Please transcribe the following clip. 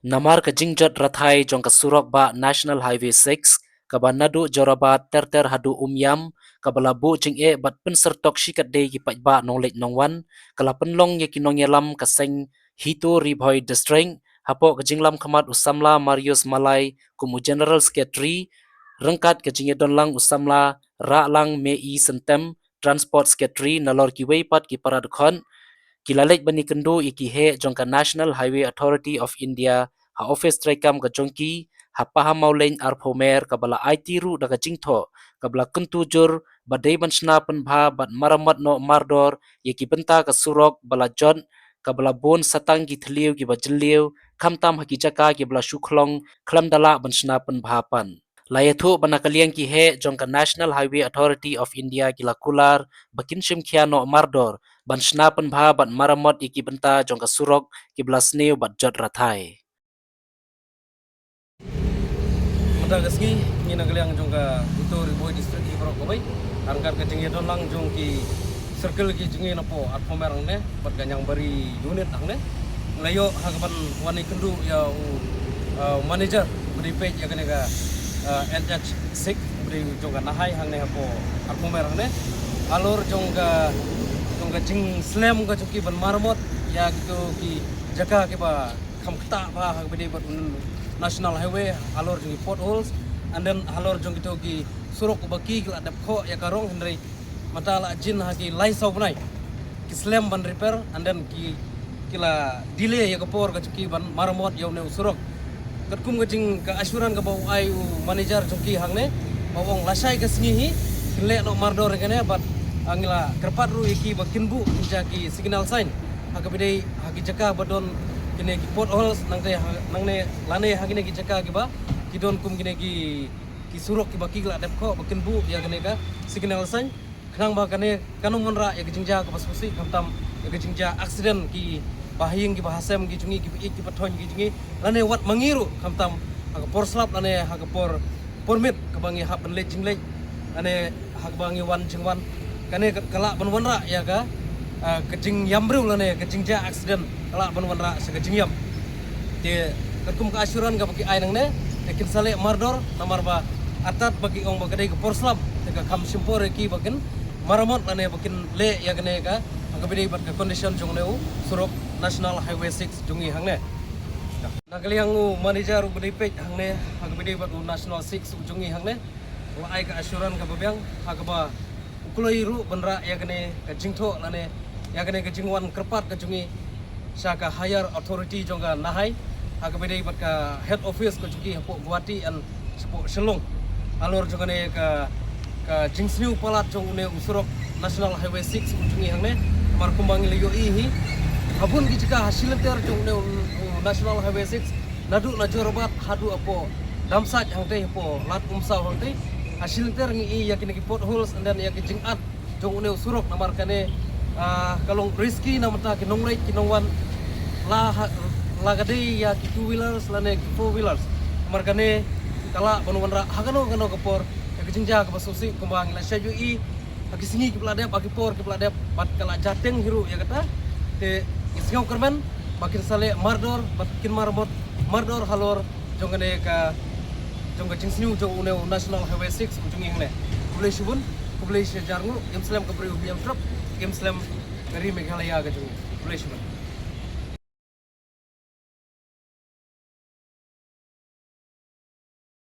Namar ka jingjat rathai jong ka surok ba National Highway 6 kabanadu Jorabat terter hadu umyam kabalabu jing e bat pensertok shikat de ki pajba nonglek nongwan kala penlong ye kinong yelam kaseng hito ribhoi district hapo ka jinglam khamat usamla Marius Malai kumu General Secretary rengkat ka jingye donlang usamla ra lang me I sentem Transport Secretary nalor ki weipat ki paradkhon kilalek bani kendo iki he jongka National Highway Authority of India ha office traikam ka jongki ha paham mauleng arpomer kabala IT ru daga jingtho kabala kuntu jur badai bansna penbha bad maramat no mardor yeki benta ka surok bala jon kabala bon satang ki thliu ki bajliu khamtam haki jaka ki bala shukhlong khlamdala bansna penbha pan layathu banakaliang ki he jongka National Highway Authority of India kila kular bakin shimkhia no mardor ban shnapan bha ban maramot iki benta jongka surok ki blasneu bat jot rathai Mata gaski ni nagaliang jongka itu riboy district ki borok kobai angkar ke jingi donlang jong ki circle ki jingi napo at pomerang ne bat ganyang bari unit ang ne layo hagapan wani kendu ya manager beri page ya kene ka NH6 beri jongka nahai hang ne hapo at pomerang ne alur jongka jing slam ka joki ban marmot ya gitu ki jaka ke ba kham khta ba hang bedi bat National Highway alor jong potholes and then alor jong gitu ki surok baki kala dap kho ya karong hendrai matala jin haki lai sau banai ki slam ban repair and then ki kila delay ya kapor ka joki ban marmot yaw ne surok katkum ka jing ka asuran ka bau ai manager joki hang ne bawong lasai ka singi kile no mardor kene bat angila kerpat ru iki bakin bu ki signal sign hakabidai haki jaka badon kine ki potholes nangne lane hagine ki jaka ki ba ki don kum kine ki surok ki baki la dep kho bakin bu ya kine ka signal sign khnang ba kane kanung monra ya kijingja ka baspusi kamtam ya kijingja accident ki bahing ki bahasem ki jungi ki pathon ki jungi lane wat mangiru kamtam hak porslap lane hak permit ka bangi hak benle jingle lane hak bangi wan jingwan kane kala banwanra ya ka kejing yambrul lane kejingja accident kala banwanra se kejing yam te kakum ka asuran ka bagi ai nang ne ekin sale mardor namar ba atat bagi ong bagade ka porslap te ka kam simpore ki bakin maramot lane bakin le ya kane ka agabide bat ka condition jong neu surok National Highway 6 jungi hang ne nagaliang manager bani page hang ne agabide bat National 6 jungi hang ne wa ai ka asuran ka babyang hagaba kulai ru benra ya kene ka jingtho lane ya kene ka jingwan kerpat ka jungi saka higher authority jongga nahai hakabede bat ka head office ka jungi hapo Guwahati and sepo Shillong alor jongga ne ka jingsniu palat jong ne usurok National Highway 6 jungi hangne mar kumbangi leyo hi habun ki jika hasil ter jong ne National Highway 6 nadu na Jorabat hadu apo damsat hangte hapo lat umsau hangte hasil ter ngi ya kini potholes and then ya ki jingat jong ne usurok namar kane kalong risky namata ki nongrei ki nongwan la gade ya ki two wheelers lane ki four wheelers namar kane kala banwan ra hagano gano kapor ya ki jingja ka basusi kumbang la saju I aki singi ki pladep aki por ki pladep bat kala jateng hiru ya kata te isngau kerman bakin sale mardor bakin marmot mardor halor jongane ka jongga jingsniu jong ne National Highway 6 ujung ingne kublai shubun kublai jarngu imslam ka priu biam trap imslam dari Meghalaya ka jong kublai shubun